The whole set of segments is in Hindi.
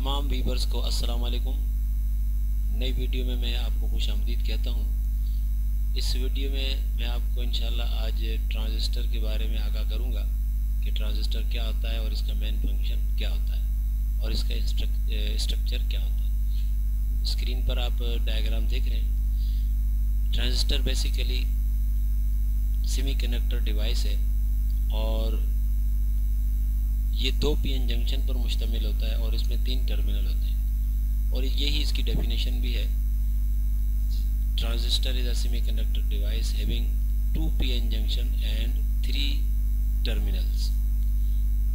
तमाम व्यूवर्स को अस्सलाम वालेकुम। नई वीडियो में मैं आपको खुशामदीद कहता हूँ। इस वीडियो में मैं आपको इंशाल्लाह आज ट्रांजिस्टर के बारे में आगाह करूँगा कि ट्रांजिस्टर क्या होता है और इसका मेन फंक्शन क्या होता है और इसका स्ट्रक्चर क्या होता है। स्क्रीन पर आप डायग्राम देख रहे हैं। ट्रांजिस्टर बेसिकली सेमीकंडक्टर डिवाइस है और ये 2 पीएन जंक्शन पर मुश्तमिल होता है और इसमें 3 टर्मिनल होते हैं और यही इसकी डेफिनेशन भी है। Transistor is a semiconductor device having 2 PN junction and 3 terminals.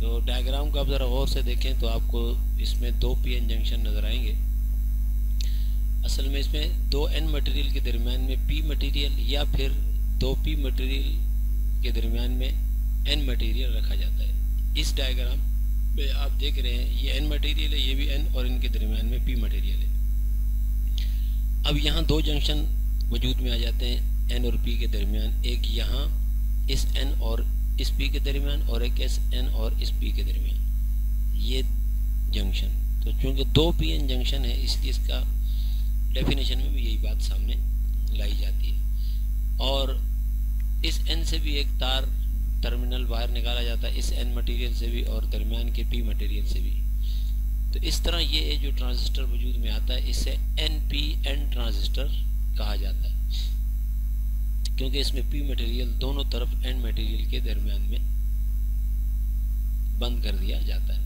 तो डायग्राम को आप ज़रा गौर से देखें तो आपको इसमें 2 पीएन जंक्शन नज़र आएंगे। असल में इसमें 2 एन मटेरियल के दरमियान में पी मटेरियल या फिर 2 पी मटेरियल के दरमियान में एन मटेरियल रखा जाता है। इस डायग्राम में आप देख रहे हैं ये एन मटेरियल है, ये भी एन और इनके दरमियान में पी मटेरियल है। अब यहाँ 2 जंक्शन वजूद में आ जाते हैं एन और पी के दरमियान, एक यहाँ इस एन और इस पी के दरमियान और एक इस एन और इस पी के दरमियान, ये जंक्शन। तो चूँकि 2 पी एन जंक्शन है इसलिए इसका डेफिनेशन में भी यही बात सामने लाई जाती है। और इस एन से भी एक तार टर्मिनल बाहर निकाला जाता है, इस एन मटेरियल से भी और दरमियान के पी मटेरियल से भी। तो इस तरह ये जो ट्रांजिस्टर वजूद में आता है इसे एन पी एन ट्रांजिस्टर कहा जाता है, क्योंकि इसमें पी मटेरियल दोनों तरफ एन मटेरियल के दरमियान में बंद कर दिया जाता है।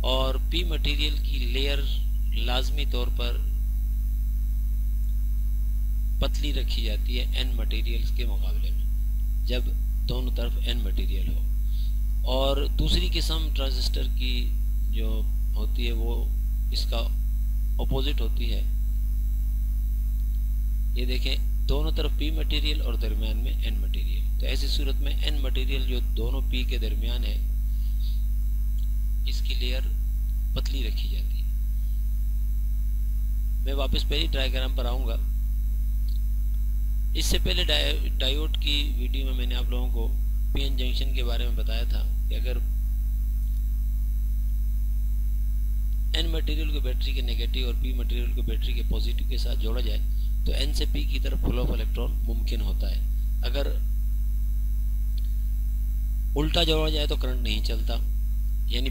और पी मटेरियल की लेयर लाजमी तौर पर पतली रखी जाती है एन मटेरियल्स के मुकाबले में, जब दोनों तरफ एन मटेरियल हो। और दूसरी किस्म ट्रांजिस्टर की जो होती है वो इसका अपोजिट होती है। ये देखें, दोनों तरफ पी मटेरियल और दरमियान में एन मटेरियल। तो ऐसी सूरत में एन मटेरियल जो दोनों पी के दरमियान है इसकी लेयर पतली रखी जाती है। मैं वापस पहली डायग्राम पर आऊँगा। इससे पहले डायोड की वीडियो में मैंने आप लोगों को पीएन जंक्शन के बारे में बताया था कि अगर एन मटेरियल को बैटरी के नेगेटिव और पी मटेरियल को बैटरी के पॉजिटिव के साथ जोड़ा जाए तो एन से पी की तरफ फ्लो ऑफ इलेक्ट्रॉन मुमकिन होता है। अगर उल्टा जोड़ा जाए तो करंट नहीं चलता, यानी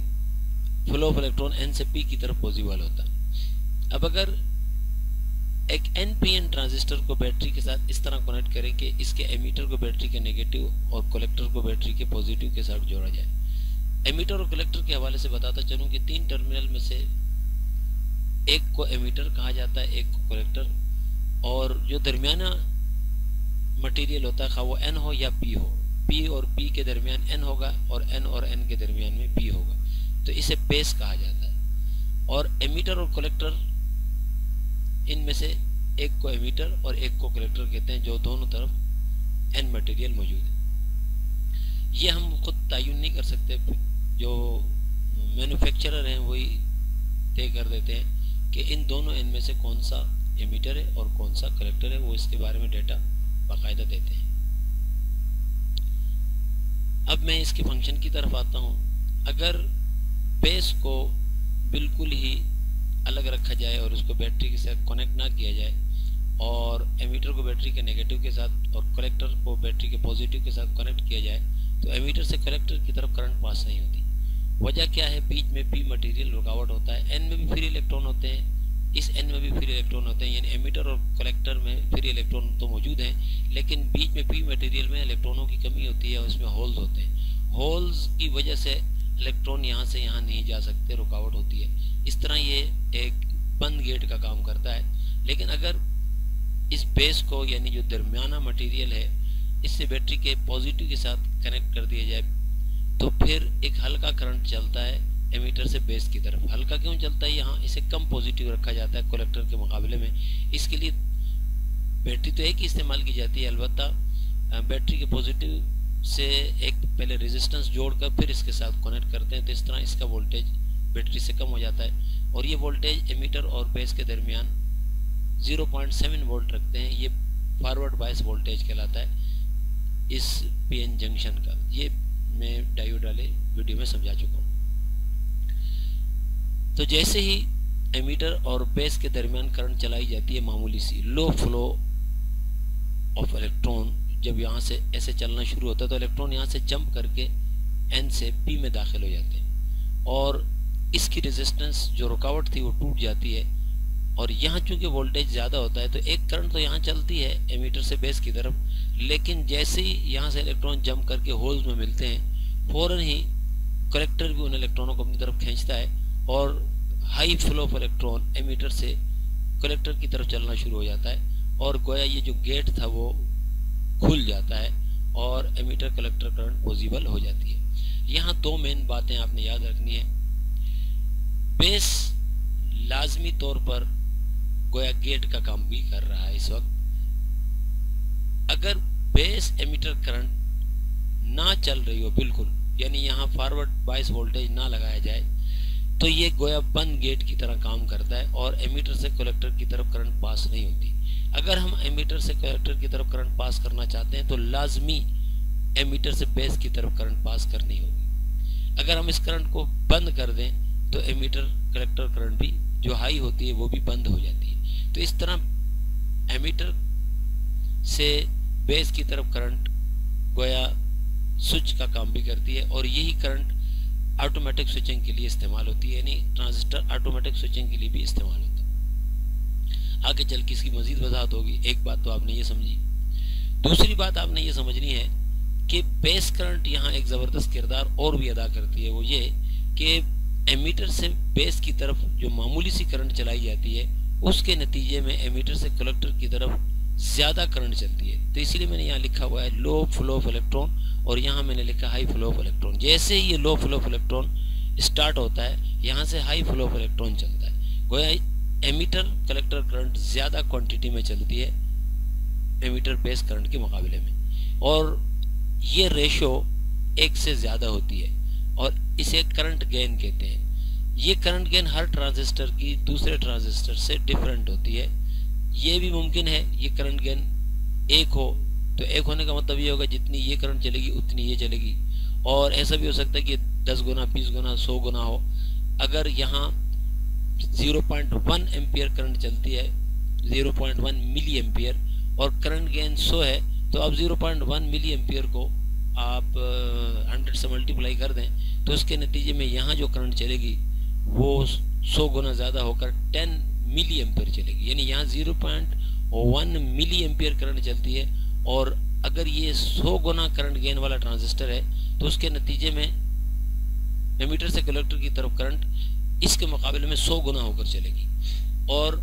फ्लो ऑफ इलेक्ट्रॉन एन से पी की तरफ पॉजिटिव होता। अब अगर एक एन-पी-एन ट्रांजिस्टर को बैटरी के साथ इस तरह कनेक्ट करें कि इसके एमीटर को बैटरी के नेगेटिव और कलेक्टर को बैटरी के पॉजिटिव के साथ जोड़ा जाए। एमीटर और कलेक्टर के हवाले से बताता चलूं कि 3 टर्मिनल में से एक को एमीटर कहा जाता है, एक को कलेक्टर, और जो दरमियाना मटेरियल होता है खा वो एन हो या पी हो, पी और पी के दरमियान एन होगा और एन के दरमियान में पी होगा, तो इसे बेस कहा जाता है। और एमीटर और कलेक्टर इनमें से एक को एमीटर और एक को कलेक्टर कहते हैं, जो दोनों तरफ एन मटेरियल मौजूद है। ये हम खुद तयन नहीं कर सकते, जो मैन्युफैक्चरर हैं वही तय कर देते हैं कि इन दोनों एन में से कौन सा एमीटर है और कौन सा कलेक्टर है, वो इसके बारे में डेटा बाकायदा देते हैं। अब मैं इसके फंक्शन की तरफ आता हूँ। अगर बेस को बिल्कुल ही अलग रखा जाए और उसको बैटरी के साथ कनेक्ट ना किया जाए और एमीटर को बैटरी के नेगेटिव के साथ और कलेक्टर को बैटरी के पॉजिटिव के साथ कनेक्ट किया जाए तो एमीटर से कलेक्टर की तरफ करंट पास नहीं होती। वजह क्या है? बीच में पी मटेरियल रुकावट होता है। एन में भी फ्री इलेक्ट्रॉन होते हैं, इस एन में भी फ्री इलेक्ट्रॉन होते हैं, यानी एमीटर और कलेक्टर में फ्री इलेक्ट्रॉन तो मौजूद हैं, लेकिन बीच में पी मटेरियल में इलेक्ट्रॉनों की कमी होती है और उसमें होल्स होते हैं। होल्स की वजह से इलेक्ट्रॉन यहाँ से यहाँ नहीं जा सकते, रुकावट होती है। इस तरह ये एक बंद गेट का काम करता है। लेकिन अगर इस बेस को, यानी जो दरमियाना मटेरियल है, इससे बैटरी के पॉजिटिव के साथ कनेक्ट कर दिया जाए तो फिर एक हल्का करंट चलता है एमीटर से बेस की तरफ। हल्का क्यों चलता है? यहाँ इसे कम पॉजिटिव रखा जाता है कलेक्टर के मुकाबले में। इसके लिए बैटरी तो एक ही इस्तेमाल की जाती है, अलबत्ता बैटरी के पॉजिटिव से एक पहले रेजिस्टेंस जोड़कर फिर इसके साथ कनेक्ट करते हैं, तो इस तरह इसका वोल्टेज बैटरी से कम हो जाता है और ये वोल्टेज एमीटर और बेस के दरमियान 0.7 वोल्ट रखते हैं। ये फॉरवर्ड बायस वोल्टेज कहलाता है इस पीएन जंक्शन का। ये मैं डायोड वाले वीडियो में समझा चुका हूँ। तो जैसे ही एमीटर और बेस के दरमियान करंट चलाई जाती है मामूली सी। लो फ्लो ऑफ इलेक्ट्रॉन जब यहाँ से ऐसे चलना शुरू होता है तो इलेक्ट्रॉन यहाँ से जंप करके एन से पी में दाखिल हो जाते हैं और इसकी रेजिस्टेंस जो रुकावट थी वो टूट जाती है। और यहाँ चूंकि वोल्टेज ज़्यादा होता है तो एक करंट तो यहाँ चलती है एमीटर से बेस की तरफ, लेकिन जैसे ही यहाँ से इलेक्ट्रॉन जंप करके होल्स में मिलते हैं फौरन ही कलेक्टर भी उन इलेक्ट्रॉनों को अपनी तरफ खींचता है और high flow of electron emitter से कलेक्टर की तरफ चलना शुरू हो जाता है और गोया ये जो गेट था वो खुल जाता है और एमीटर कलेक्टर करंट पॉसिबल हो जाती है। यहाँ दो मेन बातें आपने याद रखनी है। बेस लाजमी तौर पर गोया गेट का काम भी कर रहा है इस वक्त। अगर बेस एमीटर करंट ना चल रही हो बिल्कुल, यानी यहाँ फॉरवर्ड बायस वोल्टेज ना लगाया जाए, तो ये गोया बंद गेट की तरह काम करता है और एमीटर से कलेक्टर की तरफ करंट पास नहीं होती। अगर हम एमीटर से कलेक्टर की तरफ करंट पास करना चाहते हैं तो लाजमी एमीटर से बेस की तरफ करंट पास करनी होगी। अगर हम इस करंट को बंद कर दें तो एमीटर कलेक्टर करंट भी जो हाई होती है वो भी बंद हो जाती है। तो इस तरह एमीटर से बेस की तरफ करंट गोया स्विच का काम भी करती है और यही करंट ऑटोमेटिक स्विचिंग के लिए इस्तेमाल होती है, यानी ट्रांजिस्टर ऑटोमेटिक स्विचिंग के लिए भी इस्तेमाल होता है। आगे चल के इसकी मजीद वजाहत होगी। एक बात तो आपने ये समझी। दूसरी बात आपने ये समझनी है कि बेस करंट यहाँ एक ज़बरदस्त किरदार और भी अदा करती है। वो ये कि एमीटर से बेस की तरफ जो मामूली सी करंट चलाई जाती है उसके नतीजे में एमीटर से कलेक्टर की तरफ ज़्यादा करंट चलती है। तो इसीलिए मैंने यहाँ लिखा हुआ है लो फ्लो ऑफ इलेक्ट्रॉन और यहाँ मैंने लिखा हाई फ्लो ऑफ इलेक्ट्रॉन। जैसे ही ये low flow of electron start होता है यहाँ से हाई फ्लो ऑफ इलेक्ट्रॉन चलता है। गोया एमीटर कलेक्टर करंट ज़्यादा क्वांटिटी में चलती है एमीटर बेस करंट के मुकाबले में और ये रेशो 1 से ज़्यादा होती है और इसे करंट गेन कहते हैं। ये करंट गेन हर ट्रांजिस्टर की दूसरे ट्रांजिस्टर से डिफरेंट होती है। ये भी मुमकिन है ये करंट गेन 1 हो तो 1 होने का मतलब ये होगा जितनी ये करंट चलेगी उतनी ये चलेगी, और ऐसा भी हो सकता है कि 10 गुना 20 गुना 100 गुना हो। अगर यहाँ 0.1 एम्पियर करंट चलती है 0.1 मिली एम्पियर और करंट गेन 100 है तो अब 0.1 मिली एम्पियर को आप 100 से मल्टीप्लाई कर दें तो उसके नतीजे में यहाँ जो करंट चलेगी वो 100 गुना ज़्यादा होकर 10 मिली एम्पियर चलेगी। यानी यहाँ 0.1 मिली एम्पियर करंट चलती है और अगर ये 100 गुना करंट गेन वाला ट्रांजिस्टर है तो उसके नतीजे में एमीटर से कलेक्टर की तरफ करंट इसके मुकाबले में 100 गुना होकर चलेगी। और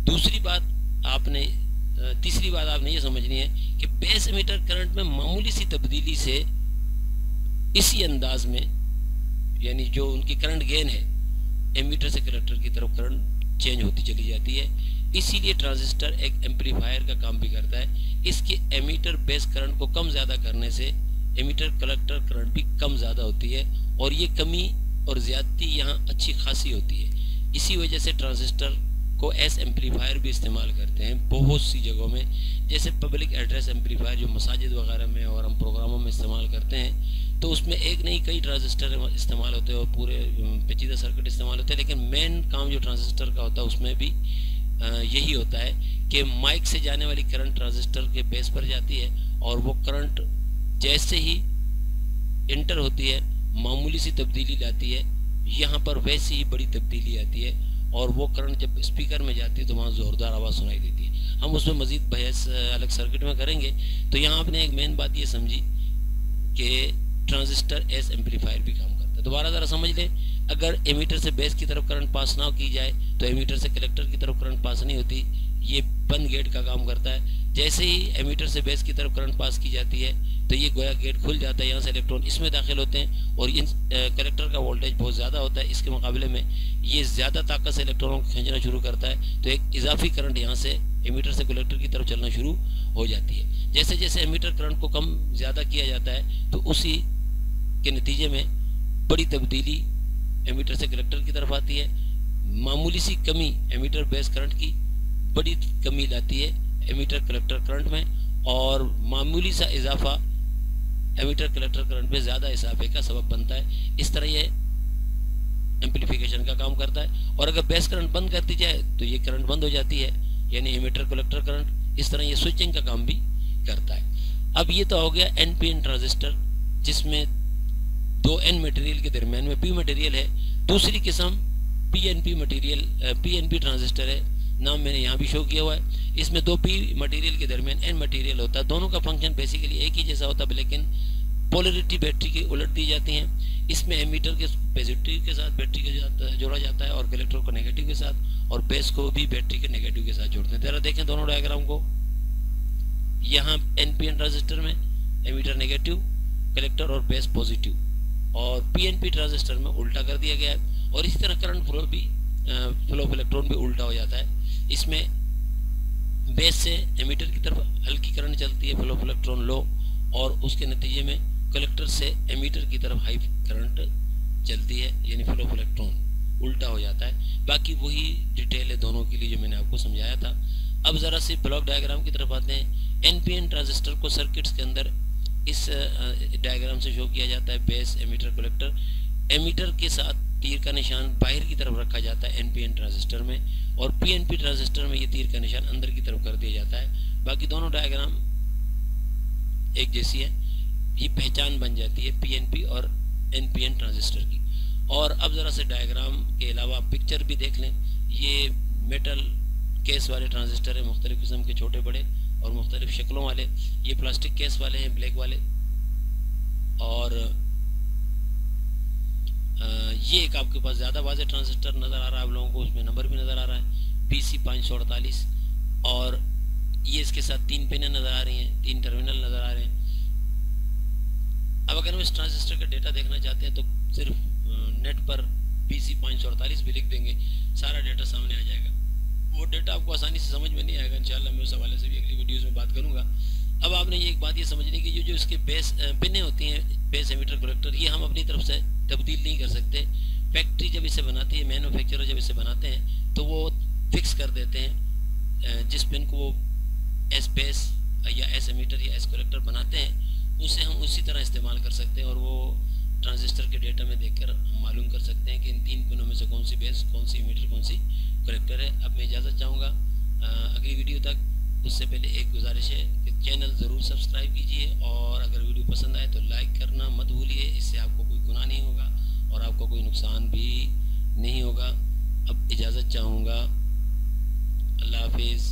तीसरी बात आपने ये समझनी है कि बेस एमीटर करंट में मामूली सी तब्दीली से इसी अंदाज में, यानी जो उनकी करंट गेन है, एमीटर से कलेक्टर की तरफ करंट चेंज होती चली जाती है। इसीलिए ट्रांजिस्टर एक एम्पलीफायर का काम भी करता है। इसके एमीटर बेस करंट को कम ज़्यादा करने से एमीटर कलेक्टर करंट भी कम ज़्यादा होती है और ये कमी और ज़्यादती यहाँ अच्छी खासी होती है। इसी वजह से ट्रांजिस्टर को एस एम्पलीफायर भी इस्तेमाल करते हैं बहुत सी जगहों में, जैसे पब्लिक एड्रेस एम्पलीफायर जो मसाजिद वगैरह में और हम प्रोग्रामों में इस्तेमाल करते हैं। तो उसमें एक नहीं कई ट्रांजिस्टर इस्तेमाल होते हैं और पूरे पेचीदा सर्किट इस्तेमाल होते हैं, लेकिन मेन काम जो ट्रांजिस्टर का होता है उसमें भी यही होता है कि माइक से जाने वाली करंट ट्रांजिस्टर के बेस पर जाती है और वो करंट जैसे ही इंटर होती है मामूली सी तब्दीली लाती है, यहाँ पर वैसी ही बड़ी तब्दीली आती है और वो करंट जब स्पीकर में जाती है तो वहाँ ज़ोरदार आवाज़ सुनाई देती है। हम उसमें मज़ीद बहस अलग सर्किट में करेंगे। तो यहाँ आपने एक मेन बात ये समझी कि ट्रांजिस्टर एस एम्पलीफायर भी काम करता है। दोबारा ज़रा समझ लें, अगर एमीटर से बेस की तरफ करंट पास ना की जाए तो एमीटर से कलेक्टर की तरफ करंट पास नहीं होती, ये बंद गेट का काम करता है। जैसे ही एमीटर से बेस की तरफ करंट पास की जाती है तो ये गोया गेट खुल जाता है, यहाँ से इलेक्ट्रॉन इसमें दाखिल होते हैं और इन कलेक्टर का वोल्टेज बहुत ज़्यादा होता है, इसके मुकाबले में ये ज़्यादा ताकत से इलेक्ट्रॉनों को खींचना शुरू करता है, तो एक इजाफी करंट यहाँ से एमीटर से कलेक्टर की तरफ चलना शुरू हो जाती है। जैसे जैसे एमीटर करंट को कम ज़्यादा किया जाता है तो उसी के नतीजे में बड़ी तब्दीली एमीटर से कलेक्टर की तरफ आती है। मामूली सी कमी एमीटर बेस करंट की बड़ी कमी लाती है एमीटर कलेक्टर करंट में और मामूली सा इजाफा एमीटर कलेक्टर करंट में ज़्यादा इजाफे का सबब बनता है। इस तरह ये एम्पलीफिकेशन का काम करता है। और अगर बेस करंट बंद कर दी जाए तो ये करंट बंद हो जाती है, यानी एमिटर कलेक्टर करंट। इस तरह ये स्विचिंग का काम भी करता है। अब ये तो हो गया NPN ट्रांजिस्टर, जिसमें दो N मटेरियल के दरमियान में P मटेरियल है। दूसरी किस्म PNP ट्रांजिस्टर है, नाम मैंने यहाँ भी शो किया हुआ है। इसमें दो P मटेरियल के दरमियान N मटेरियल होता है। दोनों का फंक्शन बेसिकली एक ही जैसा होता है, लेकिन पोलरिटी बैटरी की उलट दी जाती हैं। इसमें एमीटर के पॉजिटिव के साथ बैटरी के साथ जोड़ा जाता है और कलेक्टर को नेगेटिव के साथ, और बेस को भी बैटरी के नेगेटिव के साथ जोड़ते हैं। जरा देखें दोनों डायग्राम को। यहाँ NPN ट्रांजिस्टर में एमीटर नेगेटिव, कलेक्टर और बेस पॉजिटिव, और PNP ट्रांजिस्टर में उल्टा कर दिया गया है। और इसी तरह करंट फ्लो ऑफ इलेक्ट्रॉन भी उल्टा हो जाता है। इसमें बेस से एमीटर की तरफ हल्की करंट चलती है, फ्लो ऑफ इलेक्ट्रॉन लो, और उसके नतीजे में कलेक्टर से एमीटर की तरफ हाई करंट चलती है, यानी फ्लो ऑफ इलेक्ट्रॉन उल्टा हो जाता है। बाकी वही डिटेल है दोनों के लिए जो मैंने आपको समझाया था। अब ज़रा सी ब्लॉक डायग्राम की तरफ आते हैं। NPN ट्रांजिस्टर को सर्किट्स के अंदर इस डायग्राम से शो किया जाता है। Base, ammeter, collector. एमीटर के साथ तीर का निशान बाहर की तरफ रखा जाता है NPN ट्रांजिस्टर में, और PNP ट्रांजिस्टर में ये तीर का निशान अंदर की तरफ कर दिया जाता है। बाकी दोनों डायग्राम एक जैसी है, ये पहचान बन जाती है PNP और NPN ट्रांजिस्टर की। और अब ज़रा से डायग्राम के अलावा पिक्चर भी देख लें। ये मेटल केस वाले ट्रांजिस्टर है, मुख्तलिफ किस्म के, छोटे बड़े और मुख्तलिफ शक्लों वाले। ये प्लास्टिक केस वाले हैं, ब्लैक वाले। और ये एक आपके पास ज़्यादा वाज़े ट्रांजिस्टर नज़र आ रहा है आप लोगों को, उसमें नंबर भी नज़र आ रहा है PC 548। और ये इसके साथ 3 पिनें नज़र आ रही हैं, 3 टर्मिनल नज़र आ रहे हैं। अब अगर हम इस ट्रांजिस्टर का डेटा देखना चाहते हैं तो सिर्फ नेट पर PC 548 भी लिख देंगे, सारा डेटा सामने आ जाएगा। वो डेटा आपको आसानी से समझ में नहीं आएगा, इंशाल्लाह मैं उस हवाले से भी अगली वीडियोज़ में बात करूँगा। अब आपने ये एक बात ये समझनी कि जो इसके बेस पिनें होती हैं, बेस, एमीटर, कलेक्टर, ये हम अपनी तरफ से तब्दील नहीं कर सकते। फैक्ट्री जब इसे बनाती है, मैन्युफैक्चरर जब इसे बनाते हैं तो वो फिक्स कर देते हैं। जिस पिन को वो एस बेस या एस एमीटर या एस कलेक्टर बनाते हैं, उसे हम उसी तरह इस्तेमाल कर सकते हैं, और वो ट्रांजिस्टर के डेटा में देखकर हम मालूम कर सकते हैं कि इन 3 पिनों में से कौन सी बेस, कौन सी एमीटर, कौन सी कलेक्टर है। अब मैं इजाज़त चाहूँगा अगली वीडियो तक। उससे पहले एक गुजारिश है कि चैनल ज़रूर सब्सक्राइब कीजिए, और अगर वीडियो पसंद आए तो लाइक करना मत भूलिए। इससे आपको कोई गुनाह नहीं होगा और आपको कोई नुकसान भी नहीं होगा। अब इजाज़त चाहूँगा। अल्लाह हाफिज़।